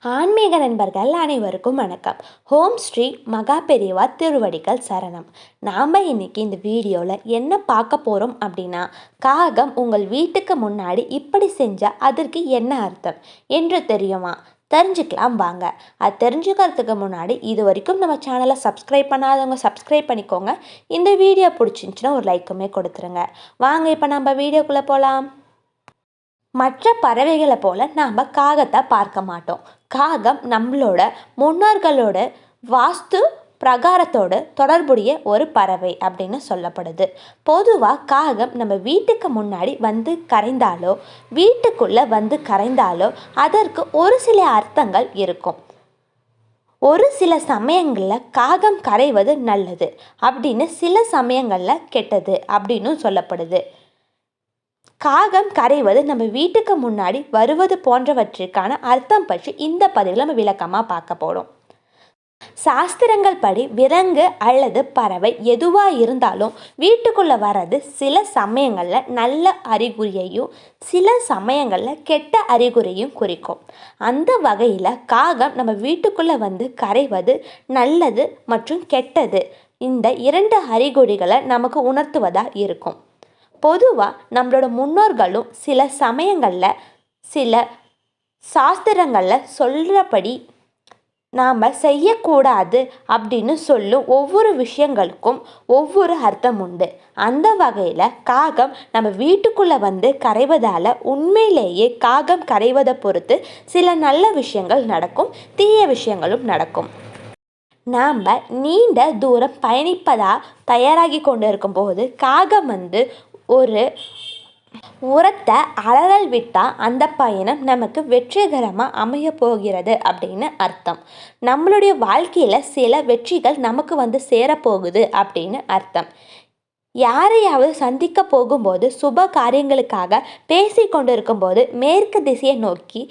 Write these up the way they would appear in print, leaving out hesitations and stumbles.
ஆன்மீக நண்பர்கள் அனைவருக்கும் வணக்கம். ஹோம் ஸ்ரீ மகா பெரியவா திருவடிகள் சரணம். நாம் இன்னைக்கு இந்த வீடியோவில் என்ன பார்க்க போகிறோம் அப்படின்னா, காகம் உங்கள் வீட்டுக்கு முன்னாடி இப்படி செஞ்சால் அதற்கு என்ன அர்த்தம் என்று தெரியுமா? தெரிஞ்சுக்கலாம் வாங்க. அது தெரிஞ்சுக்கிறதுக்கு முன்னாடி இது வரைக்கும் நம்ம சேனலை சப்ஸ்கிரைப் பண்ணாதவங்க சப்ஸ்கிரைப் பண்ணிக்கோங்க. இந்த வீடியோ பிடிச்சிருந்துச்சுன்னா ஒரு லைக்குமே கொடுத்துருங்க. வாங்க இப்போ நம்ம வீடியோக்குள்ளே போகலாம். மற்ற பறவைகளை போல் நாம் காகத்தை பார்க்க மாட்டோம். காகம் நம்மளோட முன்னோர்களோட வாஸ்து பிரகாரத்தோடு தொடர்புடைய ஒரு பறவை அப்படின்னு சொல்லப்படுது. பொதுவாக காகம் நம்ம வீட்டுக்கு முன்னாடி வந்து கரைந்தாலோ வீட்டுக்குள்ளே வந்து கரைந்தாலோ அதற்கு ஒரு சில அர்த்தங்கள் இருக்கும். ஒரு சில சமயங்களில் காகம் கரைவது நல்லது அப்படின்னு, சில சமயங்களில் கெட்டது அப்படின்னு சொல்லப்படுது. காகம் கரைவது நம்ம வீட்டுக்கு முன்னாடி வருவது போன்றவற்றிற்கான அர்த்தம் பற்றி இந்த பதிவில் நம்ம விளக்கமாக பார்க்க போகிறோம். சாஸ்திரங்கள் படி விலங்கு அல்லது பறவை எதுவாக இருந்தாலும் வீட்டுக்குள்ளே வர்றது சில சமயங்களில் நல்ல அறிகுறியையும் சில சமயங்களில் கெட்ட அறிகுறியும் குறிக்கும். அந்த வகையில் காகம் நம்ம வீட்டுக்குள்ளே வந்து கரைவது நல்லது மற்றும் கெட்டது, இந்த இரண்டு அறிகுறிகளை நமக்கு உணர்த்துவதாக இருக்கும். பொதுவாக நம்மளோட முன்னோர்களும் சில சமயங்களில் சில சாஸ்திரங்களில் சொல்கிறபடி நாம் செய்யக்கூடாது அப்படின்னு சொல்லும் ஒவ்வொரு விஷயங்களுக்கும் ஒவ்வொரு அர்த்தம் உண்டு. அந்த வகையில் காகம் நம்ம வீட்டுக்குள்ளே வந்து கரைவதால் உண்மையிலேயே காகம் கரைவதை பொறுத்து சில நல்ல விஷயங்கள் நடக்கும், தீய விஷயங்களும் நடக்கும். நாம் நீண்ட தூரம் பயணிப்பதாக தயாராகி கொண்டு இருக்கும்போது காகம் வந்து ஒரு உரத்தை அலறல் விட்டால் அந்த பயணம் நமக்கு வெற்றிகரமாக அமைய போகிறது அப்படின்னு அர்த்தம். நம்மளுடைய வாழ்க்கையில் சில வெற்றிகள் நமக்கு வந்து சேரப்போகுது அப்படின்னு அர்த்தம். யாரையாவது சந்திக்க போகும்போது சுப காரியங்களுக்காக பேசி கொண்டு இருக்கும்போது மேற்கு திசையை நோக்கி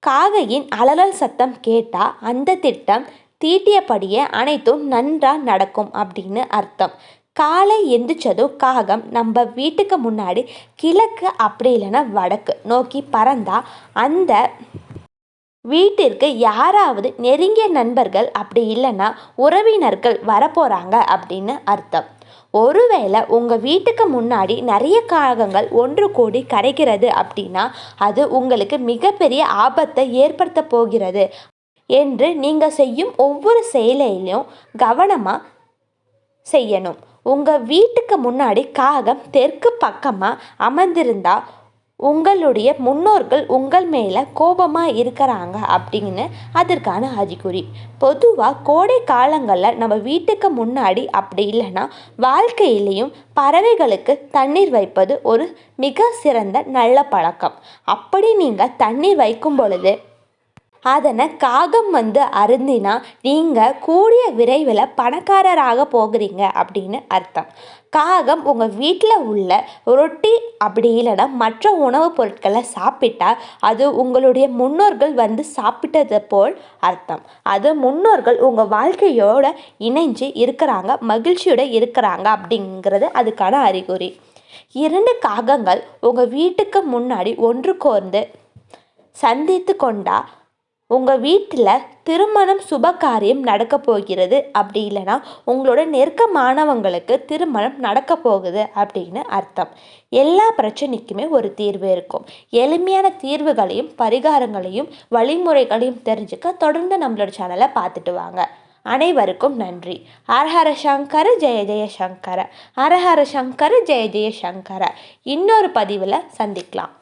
காகையின் அலறல் சத்தம் கேட்டால் அந்த திட்டம் தீட்டியபடியே அனைத்தும் நன்றாக நடக்கும் அப்படின்னு அர்த்தம். காலை எந்திரிச்சதும் காகம் நம்ம வீட்டுக்கு முன்னாடி கிழக்கு அப்படி இல்லைன்னா வடக்கு நோக்கி பறந்தா அந்த வீட்டிற்கு யாராவது நெருங்கிய நண்பர்கள் அப்படி இல்லைன்னா உறவினர்கள் வரப்போகிறாங்க அப்படின்னு அர்த்தம். ஒருவேளை உங்கள் வீட்டுக்கு முன்னாடி நிறைய காகங்கள் ஒன்று கூடி கரைகிறது அப்படின்னா அது உங்களுக்கு மிகப்பெரிய ஆபத்தை ஏற்படுத்த போகிறது என்று நீங்கள் செய்யும் ஒவ்வொரு செயலையும் கவனமாக செய்யணும். உங்கள் வீட்டுக்கு முன்னாடி காகம் தெற்கு பக்கமாக அமர்ந்திருந்தால் உங்களுடைய முன்னோர்கள் உங்கள் மேலே கோபமாக இருக்கிறாங்க அப்படின்னு அதற்கான அறிகுறி. பொதுவாக கோடை காலங்களில் நம்ம வீட்டுக்கு முன்னாடி அப்படி இல்லைன்னா வாழ்க்கையிலையும் பறவைகளுக்கு தண்ணீர் வைப்பது ஒரு மிக சிறந்த நல்ல பழக்கம். அப்படி நீங்கள் தண்ணீர் வைக்கும் பொழுது அதனை காகம் வந்து அருந்தினா நீங்கள் கூடிய விரைவில் பணக்காரராக போகிறீங்க அப்படின்னு அர்த்தம். காகம் உங்கள் வீட்டில் உள்ள ரொட்டி அப்படி இல்லைன்னா மற்ற உணவுப் பொருட்களை சாப்பிட்டா அது உங்களுடைய முன்னோர்கள் வந்து சாப்பிட்டது போல் அர்த்தம். அது முன்னோர்கள் உங்கள் வாழ்க்கையோடு இணைஞ்சு இருக்கிறாங்க, மகிழ்ச்சியோடு இருக்கிறாங்க அப்படிங்கிறது அதுக்கான அறிகுறி. இரண்டு காகங்கள் உங்கள் வீட்டுக்கு முன்னாடி ஒன்று கோர்ந்து சந்தித்து கொண்டா உங்கள் வீட்டில் திருமணம் சுப காரியம் நடக்க போகிறது, அப்படி இல்லைன்னா உங்களோட நெருக்கமானவங்களுக்கு திருமணம் நடக்க போகுது அப்படின்னு அர்த்தம். எல்லா பிரச்சனைக்குமே ஒரு தீர்வு இருக்கும். எளிமையான தீர்வுகளையும் பரிகாரங்களையும் வழிமுறைகளையும் தெரிஞ்சுக்க தொடர்ந்து நம்மளோட சேனலை பார்த்துட்டு வாங்க. அனைவருக்கும் நன்றி. ஹரஹர சங்கர ஜெய ஜெய சங்கர, ஹரஹர சங்கர ஜெய ஜெய சங்கர. இன்னொரு பதிவில் சந்திக்கலாம்.